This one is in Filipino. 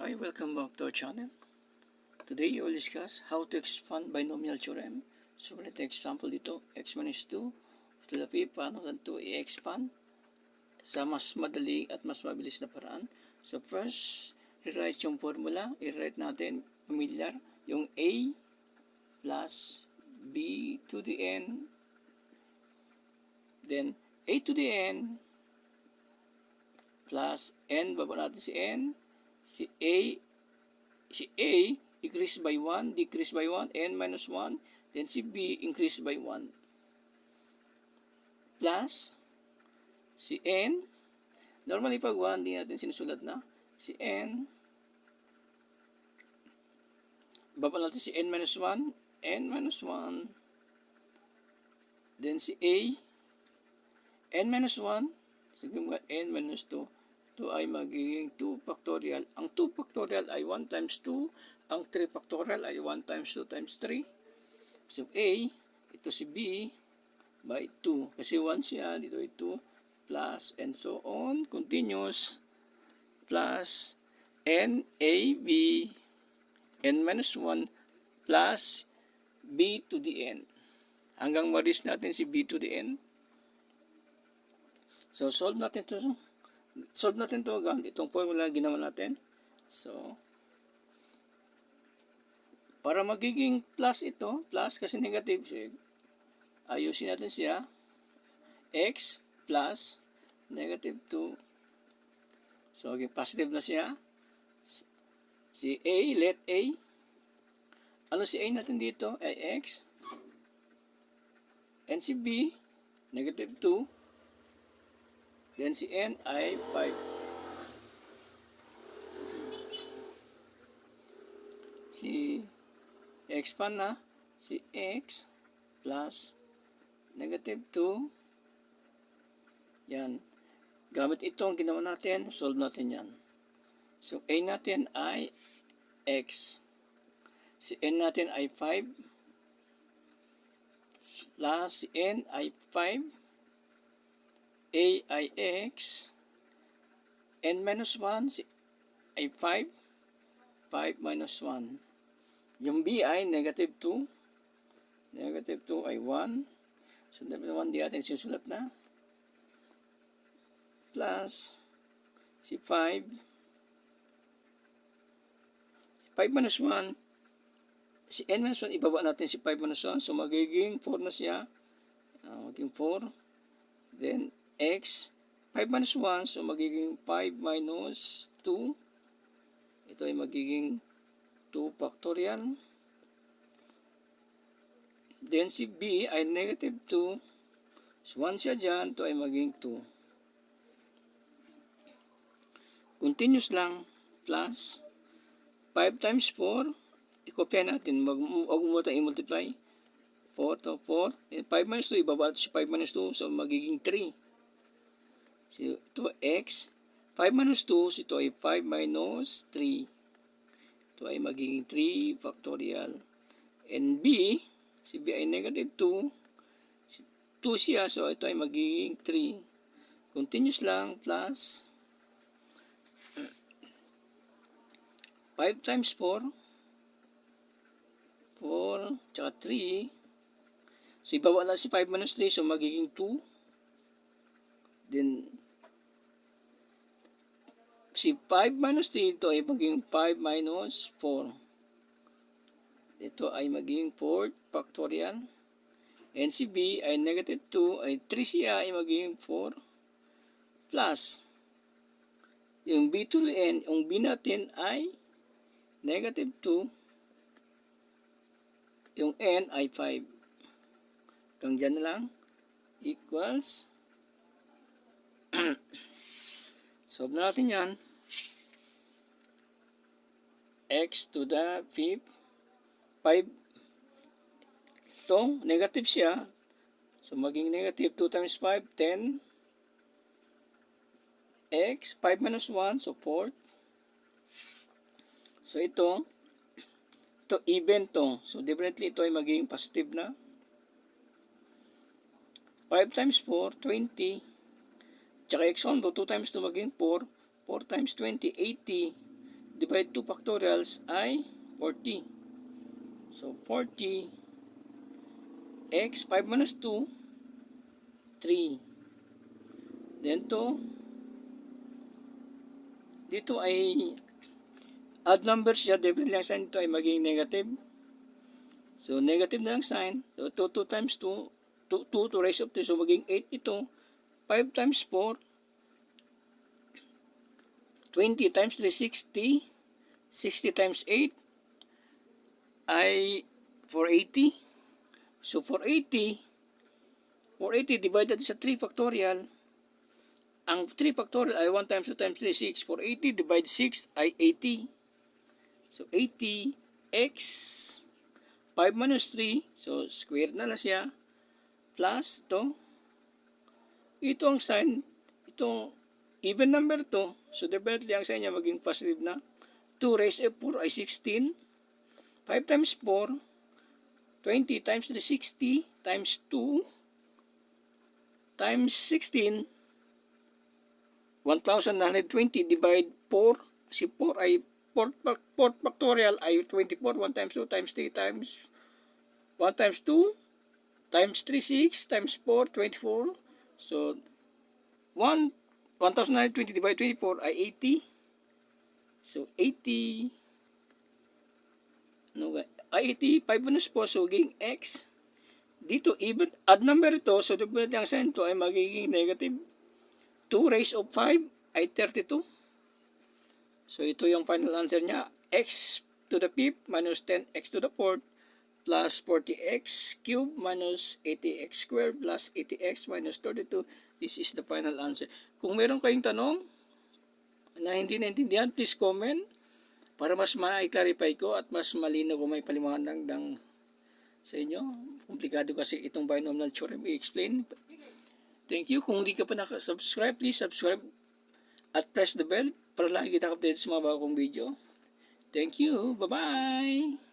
Hi, welcome back to our channel. Today, we will discuss how to expand binomial theorem. So, let example dito, x minus 2 to the fifth, paano ito i-expand sa mas madali at mas mabilis na paraan. So, first, rewrite yung formula. I-write natin, familiar, yung a plus b to the n, then a to the n plus n, baba natin si n, si A increase by 1, decrease by 1, n minus 1, then si B increase by 1. Plus, si n, normally pag 1, hindi natin sinusulat na, si n, baba natin si n minus 1, then si A, n minus 1, sige mo n minus 2, ito ay magiging 2 factorial. Ang 2 factorial ay 1 times 2. Ang 3 factorial ay 1 times 2 times 3. So, A, ito si B, by 2. Kasi 1 siya, dito ay 2, plus, and so on, continuous, plus, N, A, B, N minus 1, plus, B to the N. Hanggang ma-reach natin si B to the N. So, solve natin ito agad. Itong formula ginawa natin. So, para magiging plus ito, plus kasi negative siya, ayusin natin siya. X plus negative 2. So, okay, positive na siya. Si A, let A. Ano si A natin dito? Ay X. And si B, negative 2. Then si n ay 5. Si expand na, si x plus negative 2. Yan. Gamit ito ang ginawa natin, solve natin yan. So, a natin ay x. Si n natin ay 5. Plus si n ay 5. A ay x, n minus 1 ay 5, 5 minus 1. Yung b ay negative 2, negative 2 ay 1, so negative 1 di natin sinusulat na, plus si 5, si 5 minus 1, si n minus 1, ibaba natin si 5 minus 1, so magiging 4 na siya, magiging 4, then x, 5 minus 1, so magiging 5 minus 2. Ito ay magiging 2 factorial. Then si b ay negative 2. So 1 siya dyan, ito ay magiging 2. Continuous lang, plus 5 times 4. I-copy natin, huwag mo tayong i-multiply. 4 to 4. And 5 minus 2, ibaba si 5 minus 2, so magiging 3. So, ito x, 5 minus 2, so ito ay 5 minus 3. Ito ay magiging 3 factorial. And b, si b ay negative 2. 2 siya, so ito ay magiging 3. Continuous lang, plus 5 times 4. 4, tsaka 3. So, ibaba na si 5 minus 3, so magiging 2. Then, si 5 minus 3, ito ay magiging 5 minus 4. Ito ay magiging 4 factorial. And si b ay negative 2, ay 3 siya ay magiging 4. Plus, yung b to the n, yung b natin ay negative 2. Yung n ay 5. Hanggang dyan na lang. Equals. Solve na natin yan. X to the fifth. 5. Ito, negative siya. So, maging negative 2 times 5, 10. X, 5 minus 1, so 4. So, ito even to. So, definitely ito ay magiging positive na. 5 times 4, 20. Tsaka x1, 2 times 2 maging 4. 4 times 20, 80. divide 2 factorials ay 40. So, 40 x 5 minus 2, 3. Then dito ay odd numbers siya, definitely ang sign ito ay maging negative. So, negative na ang sign. So, 2 times 2, 2 to raise of 3. So, maging 8 ito. 5 times 4, 20 times 3, 60. 60 times 8 ay 480. So, 480 divided sa 3 factorial. Ang 3 factorial ay 1 times 2 times 3, 6. 480 divided 6 ay 80. So, 80 x 5 minus 3. So, square na lang siya. Plus ito ang sign. Itong even number to. So, definitely ang sign niya maging positive na. 2 raised to 4 ay 16. 5 times 4, 20 times 3, 60 times 2 times 16, 1,920 divide 4. Si 4 ay 4 factorial ay 24. 1 times 2 times 3 times 1 times 2 times 3, 6 times 4, 24. So, 1,920 divided 24 ay 80. So, 80 ay 80, 5 minus 4, so magiging x. Dito, even odd number ito, so definitely ang sign ito ay magiging negative. 2 raised of 5 ay 32. So, ito yung final answer niya. X to the 5th minus 10x to the 4th plus 40x cubed minus 80x squared plus 80x minus 32. This is the final answer. Kung meron kayong tanong na hindi naintindihan, please comment para mas ma-clarify ko at mas malinaw ko may paliwanag sa inyo. Komplikado kasi itong binomial theorem i-explain. Thank you. Kung hindi ka pa nakasubscribe, please subscribe at press the bell para lagi kita update sa mga bagong video. Thank you. Bye-bye!